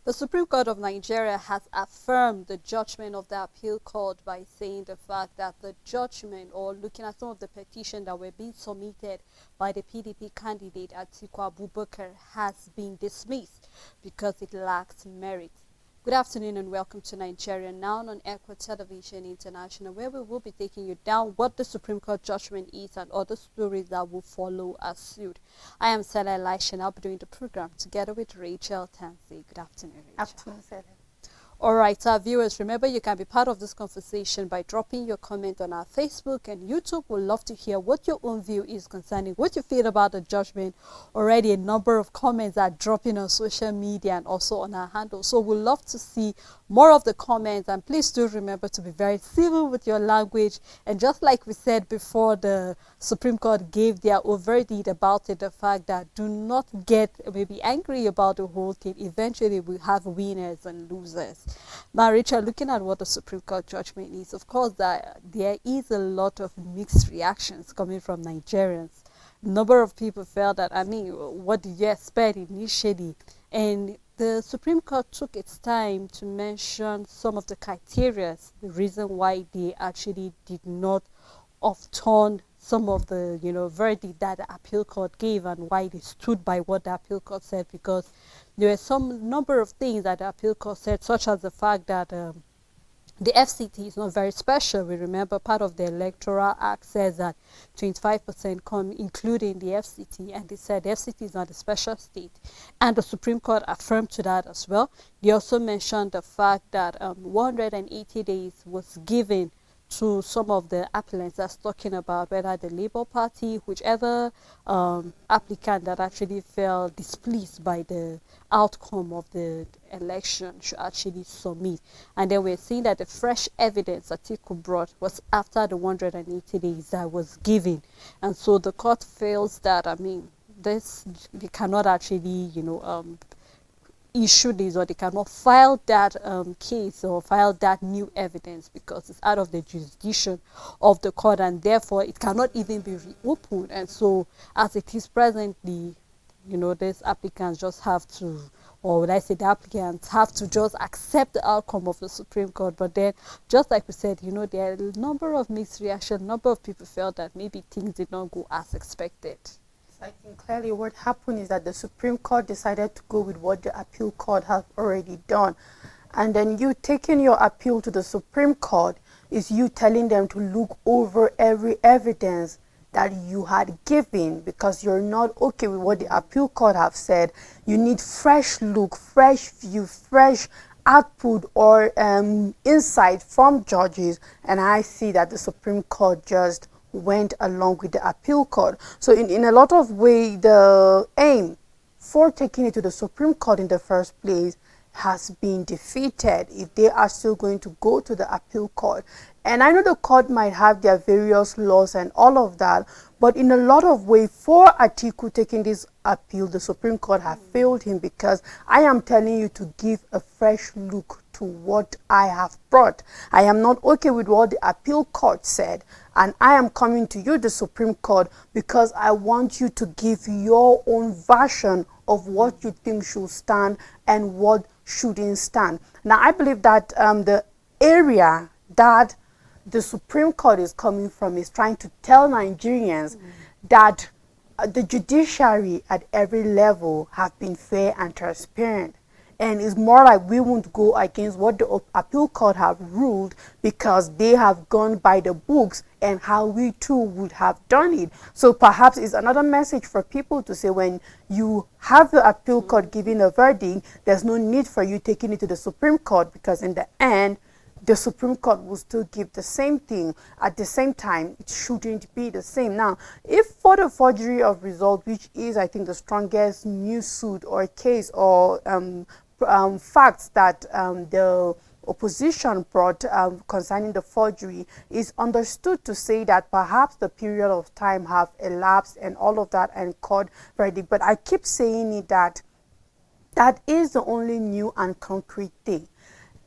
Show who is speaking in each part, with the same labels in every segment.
Speaker 1: The Supreme Court of Nigeria has affirmed the judgment of the appeal court by saying the fact that the judgment, or looking at some of the petitions that were being submitted by the PDP candidate Atiku Abubakar, has been dismissed because it lacks merit. Good afternoon and welcome to Nigeria Now on Echo Television International, where we will be taking you down what the Supreme Court judgment is and other stories that will follow as suit. I am Sela Elisha and I'll be doing the program together with Rachel Tansey. Good afternoon, Rachel.
Speaker 2: Afternoon, Sela.
Speaker 1: All right, our viewers, remember you can be part of this conversation by dropping your comment on our Facebook and YouTube. We'd love to hear what your own view is concerning what you feel about the judgment. Already a number of comments are dropping on social media and also on our handle. So we'd love to see more of the comments, and please do remember to be very civil with your language. And just like we said before, the Supreme Court gave their own verdict about it, the fact that do not get maybe angry about the whole thing. Eventually we have winners and losers. Now, Richard, looking at what the Supreme Court judgment is, of course, that there is a lot of mixed reactions coming from Nigerians. A number of people felt that, what did you expect initially? And the Supreme Court took its time to mention some of the criteria, the reason why they actually did not overturn some of the verdict that the appeal court gave, and why they stood by what the appeal court said, because there were some number of things that the appeal court said, such as the fact that the FCT is not very special. We remember part of the Electoral Act says that 25% come including the FCT, and they said the FCT is not a special state, and the Supreme Court affirmed to that as well. They also mentioned the fact that 180 days was given to some of the applicants that's talking about whether the Labour Party, whichever applicant that actually felt displeased by the outcome of the election should actually submit. And then we're seeing that the fresh evidence Atiku brought was after the 180 days that was given. And so the court feels that, this, they cannot actually, issue this, or they cannot file that case or file that new evidence because it's out of the jurisdiction of the court, and therefore it cannot even be reopened. And so as it is presently, these applicants just have to, or would I say the applicants have to just accept the outcome of the Supreme Court. But then, just like we said, there are a number of mixed reactions. A number of people felt that maybe things did not go as expected.
Speaker 2: I think clearly what happened is that the Supreme Court decided to go with what the appeal court has already done. And then you taking your appeal to the Supreme Court is you telling them to look over every evidence that you had given, because you're not okay with what the appeal court have said. You need fresh look, fresh view, fresh output or insight from judges. And I see that the Supreme Court just went along with the appeal court. So in a lot of ways, the aim for taking it to the Supreme Court in the first place has been defeated if they are still going to go to the appeal court. And I know the court might have their various laws and all of that, but in a lot of ways, for Atiku taking this appeal, the Supreme Court have failed him, because I am telling you to give a fresh look to what I have brought. I am not okay with what the appeal court said, and I am coming to you, the Supreme Court, because I want you to give your own version of what you think should stand and what shouldn't stand. Now, I believe that the area that the Supreme Court is coming from is trying to tell Nigerians that the judiciary at every level have been fair and transparent. And it's more like we won't go against what the appeal court have ruled, because they have gone by the books and how we too would have done it. So perhaps it's another message for people to say, when you have the appeal court giving a verdict, there's no need for you taking it to the Supreme Court, because in the end, the Supreme Court will still give the same thing. At the same time, it shouldn't be the same. Now, if for the forgery of result, which is, I think, the strongest new suit or case or facts that the opposition brought concerning the forgery, is understood to say that perhaps the period of time have elapsed and all of that, and court verdict. But I keep saying it that that is the only new and concrete thing.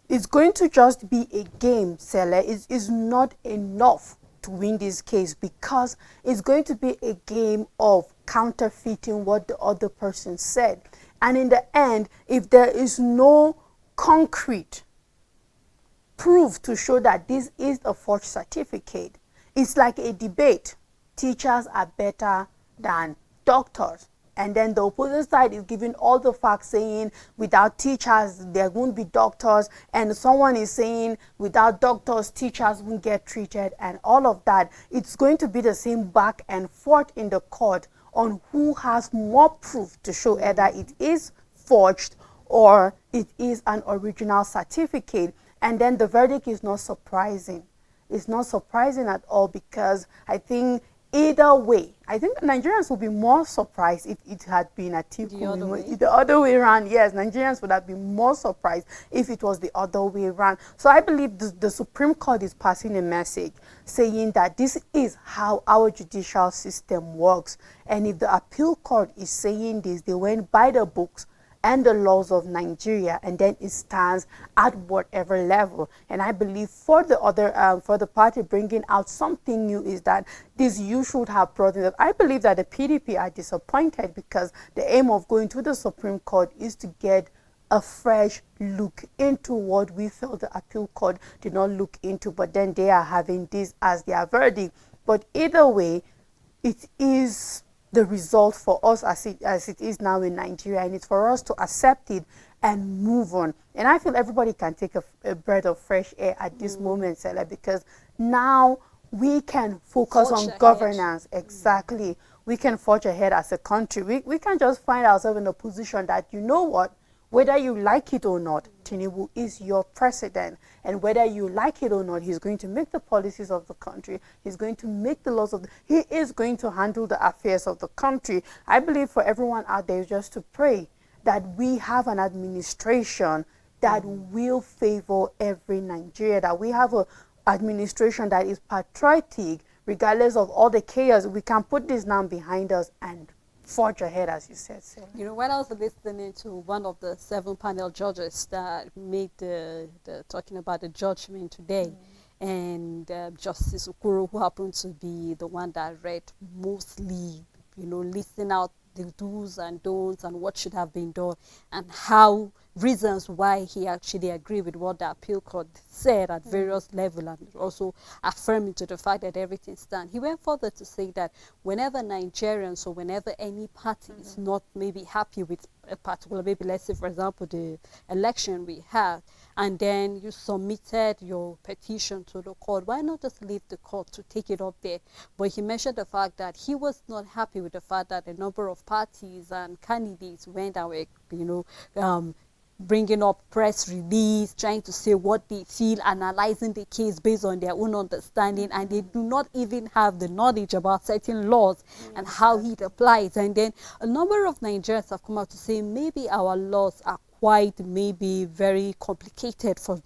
Speaker 2: It's going to just be a game, Sele. It is not enough to win this case, because it's going to be a game of counterfeiting what the other person said. And in the end, if there is no concrete proof to show that this is a forged certificate, it's like a debate. Teachers are better than doctors. And then the opposite side is giving all the facts, saying without teachers there won't be doctors, and someone is saying without doctors teachers won't get treated, and all of that. It's going to be the same back and forth in the court on who has more proof to show either it is forged or it is an original certificate. And then the verdict is not surprising. It's not surprising at all, because I think either way, I think Nigerians would be more surprised if it had been Atiku. The other way around, yes, Nigerians would have been more surprised if it was the other way around. So I believe the Supreme Court is passing a message saying that this is how our judicial system works. And if the appeal court is saying this, they went by the books and the laws of Nigeria, and then it stands at whatever level. And I believe for the other, for the party bringing out something new, is that this you should have brought it up. I believe that the PDP are disappointed, because the aim of going to the Supreme Court is to get a fresh look into what we felt the appeal court did not look into, but then they are having this as their verdict. But either way, it is the result for us as it is now in Nigeria, and it's for us to accept it and move on. And I feel everybody can take a breath of fresh air at this moment, Stella, because now we can focus on governance. Exactly. We can forge ahead as a country. We can just find ourselves in a position that, you know what, whether you like it or not, Tinubu is your president. And whether you like it or not, he's going to make the policies of the country. He's going to make the laws of he is going to handle the affairs of the country. I believe for everyone out there, just to pray that we have an administration that will favor every Nigeria, that we have an administration that is patriotic, regardless of all the chaos. We can put this now behind us and forge ahead, as you said, Sarah.
Speaker 1: You know, when I was listening to one of the 7 panel judges that made the talking about the judgment today, and Justice Okoro, who happened to be the one that read mostly, you know, listing out the do's and don'ts and what should have been done, and how reasons why he actually agreed with what the appeal court said at various levels, and also affirming to the fact that everything stands. He went further to say that whenever Nigerians, or whenever any party is not maybe happy with a particular, maybe let's say for example the election we had, and then you submitted your petition to the court, why not just leave the court to take it up there? But he mentioned the fact that he was not happy with the fact that a number of parties and candidates went and were, you know, bringing up press release, trying to say what they feel, analyzing the case based on their own understanding, and they do not even have the knowledge about certain laws and how it applies. And then a number of Nigerians have come out to say maybe our laws are quite maybe very complicated for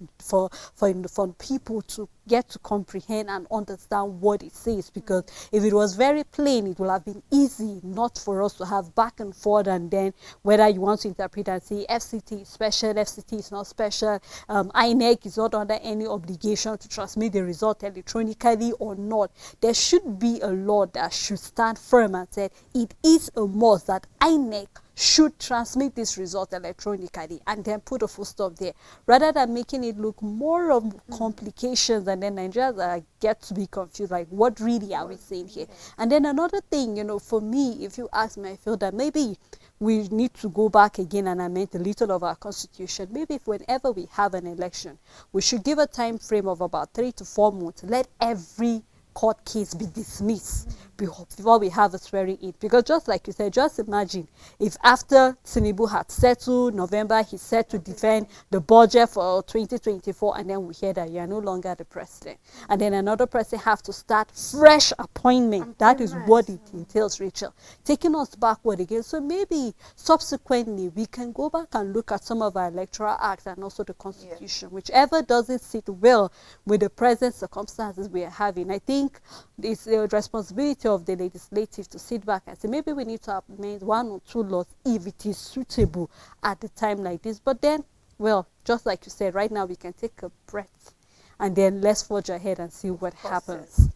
Speaker 1: people to get to comprehend and understand what it says, because if it was very plain, it would have been easy not for us to have back and forth, and then whether you want to interpret and say FCT is special, FCT is not special, INEC is not under any obligation to transmit the result electronically or not. There should be a law that should stand firm and say it is a must that INEC should transmit this result electronically, and then put a full stop there, rather than making it look more of complications, and then Nigerians get to be confused, like what really are we saying here? And then another thing, you know, for me, if you ask me, I feel that maybe we need to go back again and amend a little of our constitution. Maybe if whenever we have an election, we should give a time frame of about 3 to 4 months. Let every court case be dismissed before we have a swearing in. Because just like you said, just imagine if after Tinubu had settled November, he said to defend the budget for 2024, and then we hear that you are no longer the president, and then another person have to start fresh appointment. That is what it entails, Rachel, taking us backward again. So maybe subsequently we can go back and look at some of our electoral acts and also the constitution, whichever doesn't sit well with the present circumstances we are having. I think it's the responsibility of the legislative to sit back and say maybe we need to amend 1 or 2 laws if it is suitable at a time like this. But then, well, just like you said, right now we can take a breath and then let's forge ahead and see what happens.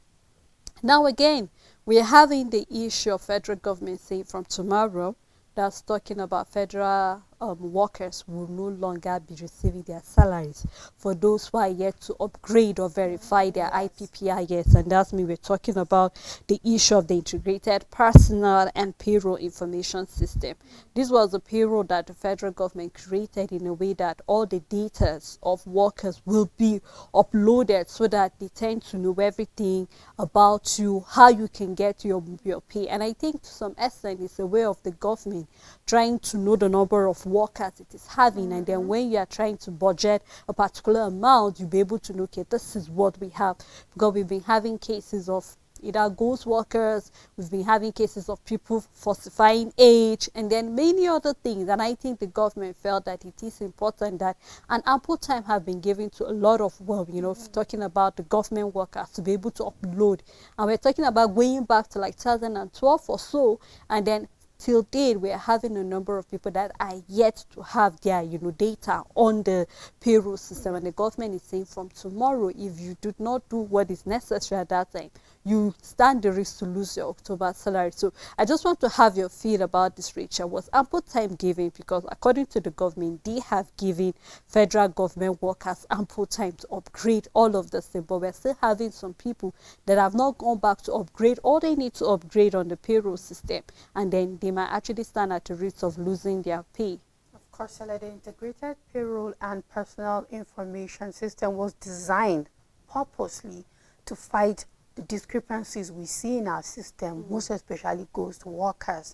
Speaker 1: Now again, we are having the issue of federal government saying from tomorrow that's talking about federal workers will no longer be receiving their salaries for those who are yet to upgrade or verify their IPPIS. And that's me, we're talking about the issue of the integrated personal and payroll information system. This was a payroll that the federal government created in a way that all the data of workers will be uploaded so that they tend to know everything about you, how you can get your pay. And I think to some extent it's a way of the government trying to know the number of workers it is having, and then when you are trying to budget a particular amount, you'll be able to know, okay, this is what we have. Because we've been having cases of either ghost workers, we've been having cases of people falsifying age, and then many other things. And I think the government felt that it is important that an ample time have been given to a lot of, well, you know, talking about the government workers to be able to upload. And we're talking about going back to like 2012 or so, and then till date, we are having a number of people that are yet to have their, you know, data on the payroll system. And the government is saying from tomorrow, if you do not do what is necessary at that time, you stand the risk to lose your October salary. So I just want to have your feel about this, Rachel. Was ample time given? Because according to the government, they have given federal government workers ample time to upgrade all of this thing. But we're still having some people that have not gone back to upgrade all they need to upgrade on the payroll system. And then they might actually stand at the risk of losing their pay.
Speaker 2: Of course, the integrated payroll and personal information system was designed purposely to fight the discrepancies we see in our system, most especially ghost workers.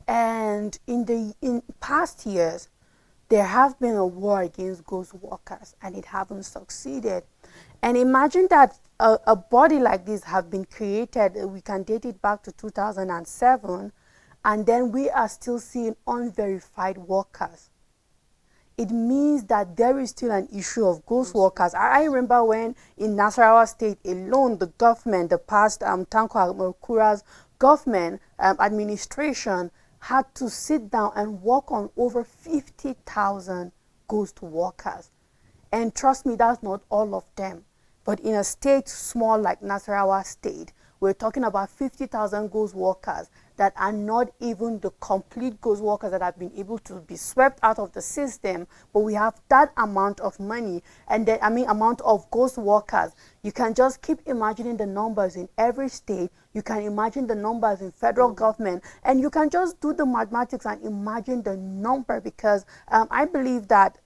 Speaker 2: And in past years, there have been a war against ghost workers, and it haven't succeeded. And imagine that a body like this have been created, we can date it back to 2007, and then we are still seeing unverified workers. It means that there is still an issue of ghost workers. I remember when in Nasarawa State alone, the government, the past Tanko Amakura's government administration had to sit down and work on over 50,000 ghost workers. And trust me, that's not all of them. But in a state small like Nasarawa State, we're talking about 50,000 ghost workers that are not even the complete ghost workers that have been able to be swept out of the system, but we have that amount of money, and then, amount of ghost workers. You can just keep imagining the numbers in every state. You can imagine the numbers in federal government, and you can just do the mathematics and imagine the number, because I believe that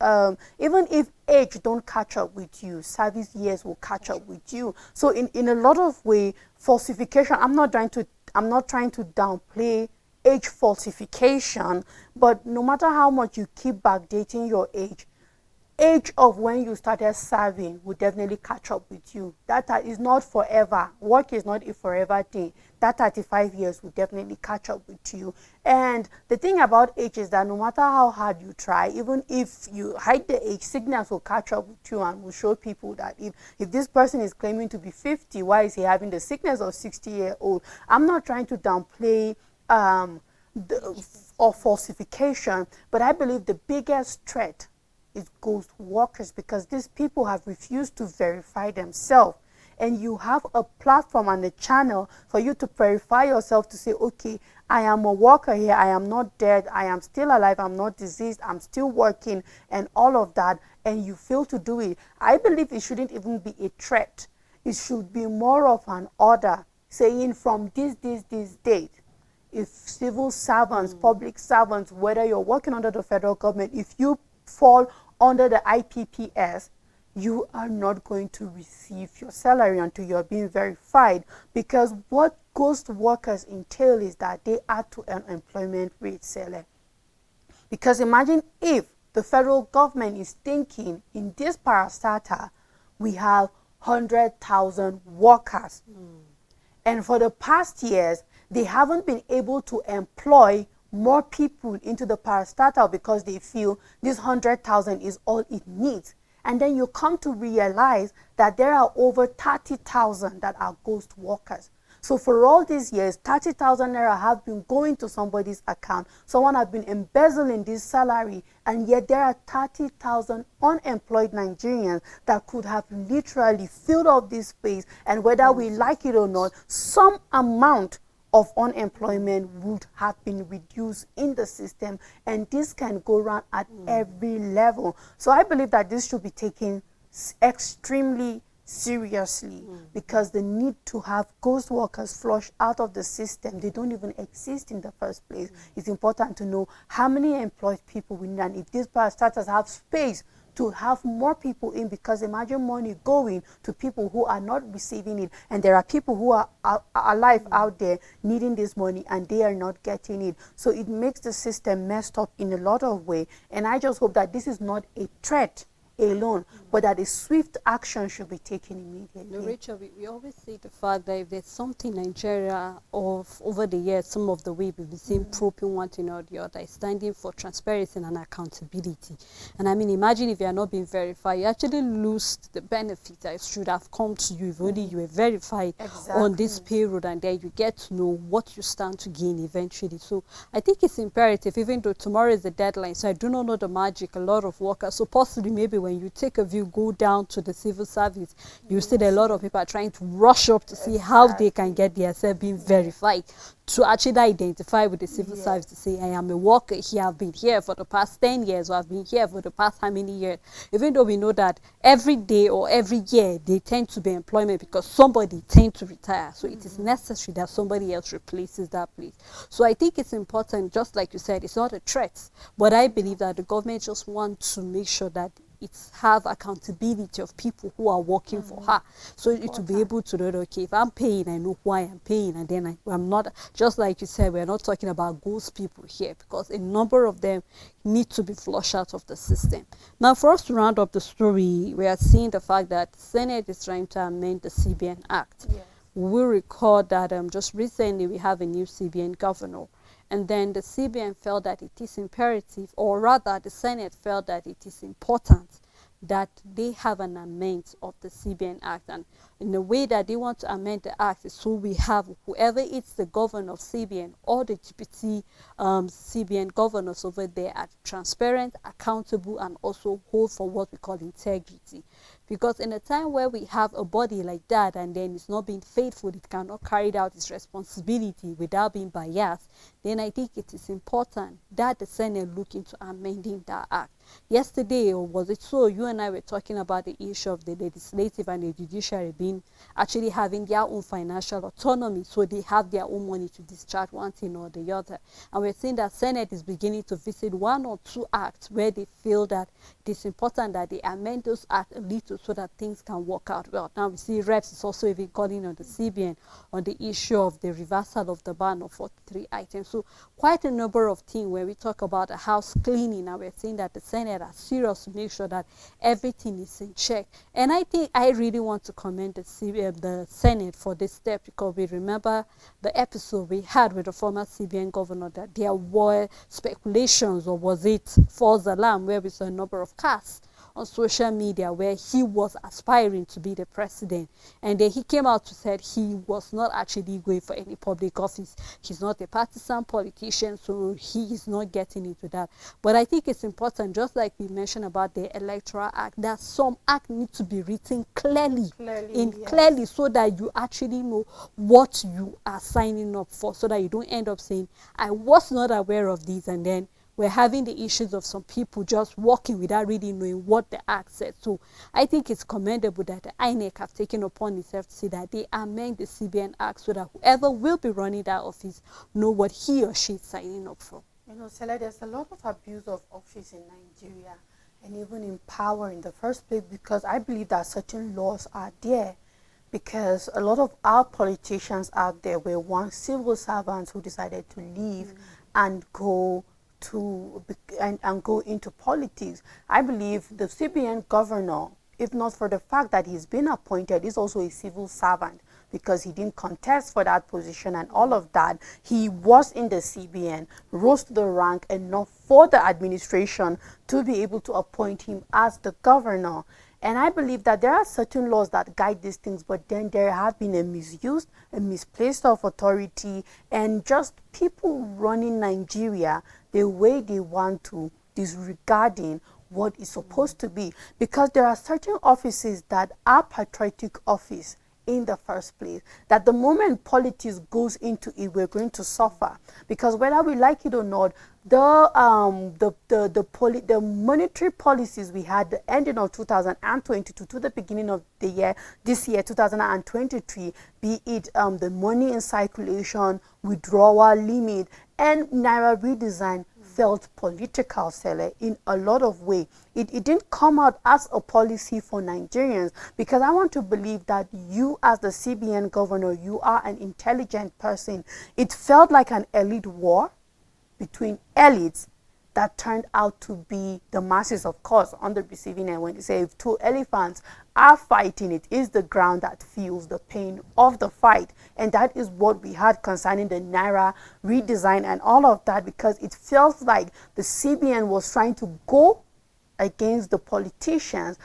Speaker 2: even if age don't catch up with you, service years will catch up with you. So in a lot of way, falsification, I'm not trying to downplay age falsification, but no matter how much you keep backdating your age of when you started serving will definitely catch up with you. That is not forever. Work is not a forever thing. That 35 years will definitely catch up with you. And the thing about age is that no matter how hard you try, even if you hide the age, sickness will catch up with you and will show people that if this person is claiming to be 50, why is he having the sickness of 60-year-old? I'm not trying to downplay or falsification, but I believe the biggest threat is ghost workers, because these people have refused to verify themselves. And you have a platform and a channel for you to verify yourself, to say, okay, I am a worker here, I am not dead, I am still alive, I'm not diseased, I'm still working, and all of that, and you fail to do it. I believe it shouldn't even be a threat. It should be more of an order, saying from this date, if civil servants, public servants, whether you're working under the federal government, if you fall under the IPPS, you are not going to receive your salary until you're being verified, because what ghost workers entail is that they add to unemployment rate, Sele. Because imagine if the federal government is thinking in this parastatal, we have 100,000 workers. And for the past years, they haven't been able to employ more people into the parastatal because they feel this 100,000 is all it needs. And then you come to realize that there are over 30,000 that are ghost workers. So for all these years, 30,000 naira have been going to somebody's account. Someone has been embezzling this salary, and yet there are 30,000 unemployed Nigerians that could have literally filled up this space. And whether we like it or not, some amount of unemployment would have been reduced in the system, and this can go around at every level. So I believe that this should be taken extremely seriously, because the need to have ghost workers flushed out of the system, they don't even exist in the first place. It's important to know how many employed people we need, and if these parastatals have space to have more people in, because imagine money going to people who are not receiving it, and there are people who are alive out there needing this money and they are not getting it. So it makes the system messed up in a lot of ways, and I just hope that this is not a threat alone, but that a swift action should be taken immediately.
Speaker 1: No, Rachel, we always say the fact that if there's something Nigeria of over the years, some of the way we've been seeing probing one thing or the other is standing for transparency and accountability. And I mean, imagine if you are not being verified, you actually lose the benefit that should have come to you if only you were verified on this payroll, and then you get to know what you stand to gain eventually. So I think it's imperative, even though tomorrow is the deadline, so I do not know the magic, a lot of workers, so possibly maybe when you take a view, go down to the civil service, you see that a lot of people are trying to rush up to see how they can get their self being verified, to actually identify with the civil service to say, I am a worker here, I've been here for the past 10 years, or I've been here for the past how many years, even though we know that every day or every year they tend to be employment because somebody tends to retire. So it is necessary that somebody else replaces that place. So I think it's important, just like you said, it's not a threat, but I believe that the government just wants to make sure that it have accountability of people who are working for her, so it to be able to know, okay, if I'm paying, I know why I'm paying, and then I'm not, just like you said, we're not talking about ghost people here, because a number of them need to be flushed out of the system. Now, for us to round up the story, we are seeing the fact that the Senate is trying to amend the CBN Act. We recall that just recently we have a new CBN governor. And then the CBN felt that it is imperative, or rather the Senate felt that it is important that they have an amendment of the CBN Act. And in the way that they want to amend the Act is so we have whoever is the governor of CBN or the deputy CBN governors over there are transparent, accountable, and also hold for what we call integrity. Because in a time where we have a body like that and then it's not being faithful, it cannot carry out its responsibility without being biased, then I think it is important that the Senate look into amending that act. Yesterday, or was it so, you and I were talking about the issue of the legislative and the judiciary being actually having their own financial autonomy, so they have their own money to discharge one thing or the other. And we're seeing that Senate is beginning to visit one or two acts where they feel that it is important that they amend those acts a little so that things can work out well. Now we see reps is also even calling on the CBN on the issue of the reversal of the ban of 43 items. So quite a number of things where we talk about the house cleaning, and we're seeing that the Senate are serious to make sure that everything is in check. And I think I really want to commend the Senate for this step, because we remember the episode we had with the former CBN governor that there were speculations, or was it false alarm, where we saw a number of casts on social media where he was aspiring to be the president, and then he came out to said he was not actually going for any public office. He's not a partisan politician, so he is not getting into that. But I think it's important, just like we mentioned about the Electoral Act, that some act need to be written clearly, so that you actually know what you are signing up for, so that you don't end up saying, I was not aware of these, and then we're having the issues of some people just walking without really knowing what the act said. So I think it's commendable that the INEC have taken upon itself to say that they amend the CBN Act so that whoever will be running that office know what he or she is signing up for.
Speaker 2: You know, Sele, there's a lot of abuse of office in Nigeria, and even in power in the first place, because I believe that certain laws are there, because a lot of our politicians out there were once civil servants who decided to leave and go into politics. I believe the CBN governor, if not for the fact that he's been appointed, is also a civil servant, because he didn't contest for that position and all of that. He was in the CBN, rose to the rank enough for the administration to be able to appoint him as the governor. And I believe that there are certain laws that guide these things, but then there have been a misuse, a misplaced of authority, and just people running Nigeria the way they want to, disregarding what is supposed to be. Because there are certain offices that are patriotic office in the first place. That the moment politics goes into it, we're going to suffer, because whether we like it or not, the monetary policies we had the ending of 2022 to the beginning of the year, this year 2023, be it the money in circulation, withdrawal limit, and Naira redesign, felt political, Sele, in a lot of ways. It didn't come out as a policy for Nigerians, because I want to believe that you, as the CBN governor, you are an intelligent person. It felt like an elite war between elites that turned out to be the masses, of course, on the receiving end. When you say if two elephants are fighting, it is the ground that feels the pain of the fight. And that is what we had concerning the Naira redesign and all of that, because it feels like the CBN was trying to go against the politicians,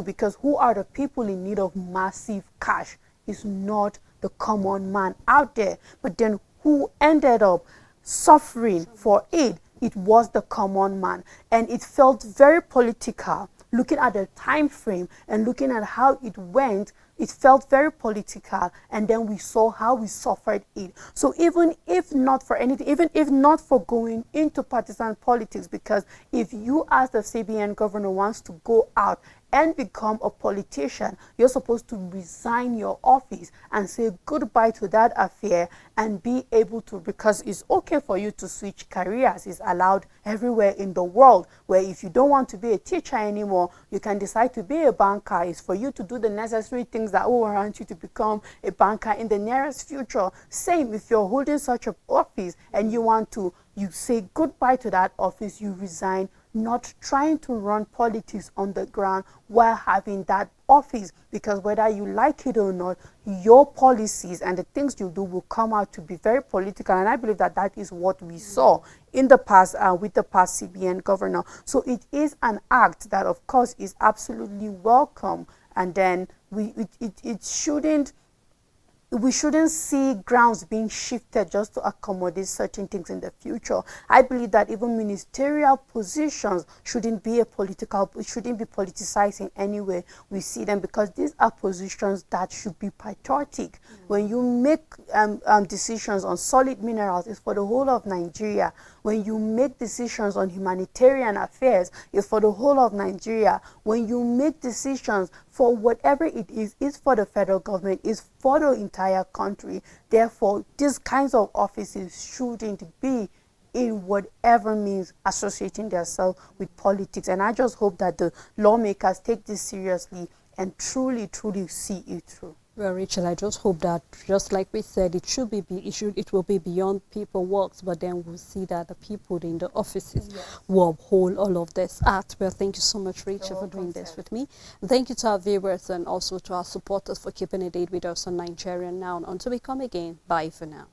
Speaker 2: because who are the people in need of massive cash is not the common man out there. But then who ended up suffering for it? It was the common man. And it felt very political. Looking at the time frame and looking at how it went, it felt very political. And then we saw how we suffered it. So even if not for anything, even if not for going into partisan politics, because if you as the CBN governor wants to go out and become a politician, you're supposed to resign your office and say goodbye to that affair and be able to, because it's okay for you to switch careers. It's allowed everywhere in the world, where if you don't want to be a teacher anymore, you can decide to be a banker. It's for you to do the necessary things that will warrant you to become a banker in the nearest future. Same if you're holding such an office and you want to, you say goodbye to that office, you resign, not trying to run politics on the ground while having that office, because whether you like it or not, your policies and the things you do will come out to be very political. And I believe that that is what we saw in the past with the past CBN governor. So it is an act that, of course, is absolutely welcome. And then we shouldn't see grounds being shifted just to accommodate certain things in the future. I believe that even ministerial positions shouldn't be politicized in any way we see them, because these are positions that should be patriotic. When you make decisions on solid minerals, it's for the whole of Nigeria. When you make decisions on humanitarian affairs, it's for the whole of Nigeria. When you make decisions for whatever it is for the federal government, is for the entire country. Therefore, these kinds of offices shouldn't be in whatever means associating themselves with politics. And I just hope that the lawmakers take this seriously and truly see it through.
Speaker 1: Well, Rachel, I just hope that, just like we said, it will be beyond people works, but then we'll see that the people in the offices will uphold all of this act. Well, thank you so much, Rachel, for doing this with me. Thank you to our viewers and also to our supporters for keeping a date with us on Nigerian Now. Until we come again, bye for now.